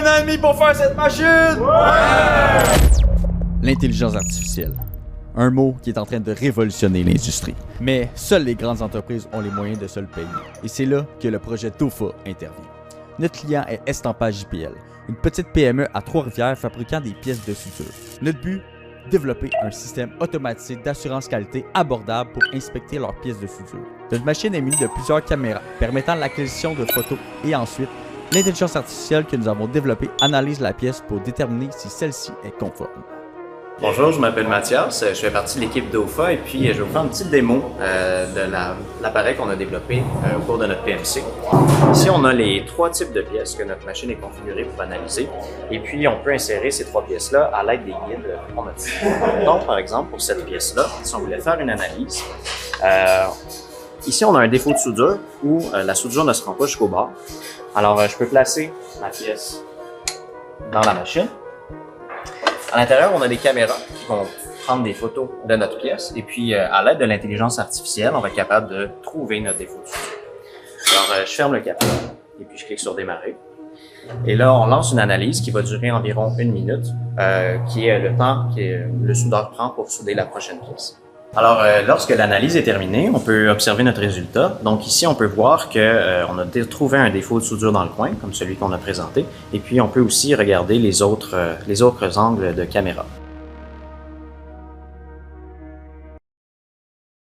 1 an et demi pour faire cette machine! L'intelligence artificielle. Un mot qui est en train de révolutionner l'industrie. Mais seules les grandes entreprises ont les moyens de se le payer. Et c'est là que le projet TOFA intervient. Notre client est Estampage JPL, une petite PME à Trois-Rivières fabriquant des pièces de suture. Notre but, développer un système automatisé d'assurance qualité abordable pour inspecter leurs pièces de suture. Notre machine est munie de plusieurs caméras permettant l'acquisition de photos et ensuite, l'intelligence artificielle que nous avons développée analyse la pièce pour déterminer si celle-ci est conforme. Bonjour, je m'appelle Mathias, je fais partie de l'équipe d'OFA et puis je vais vous faire une petite démo de l'appareil qu'on a développé au cours de notre PMC. Ici, on a les 3 types de pièces que notre machine est configurée pour analyser et puis on peut insérer ces 3 pièces-là à l'aide des guides qu'on a fait. Donc, par exemple, pour cette pièce-là, si on voulait faire une analyse, ici on a un défaut de soudure où la soudure ne se rend pas jusqu'au bord. Alors, je peux placer ma pièce dans la machine. À l'intérieur, on a des caméras qui vont prendre des photos de notre pièce et puis à l'aide de l'intelligence artificielle, on va être capable de trouver notre défaut de soudure. Alors, je ferme le capot et puis je clique sur démarrer. Et là, on lance une analyse qui va durer environ 1 minute, qui est le temps que le soudeur prend pour souder la prochaine pièce. Alors, lorsque l'analyse est terminée, on peut observer notre résultat. Donc ici, on peut voir qu'on a trouvé un défaut de soudure dans le coin, comme celui qu'on a présenté. Et puis, on peut aussi regarder les autres angles de caméra.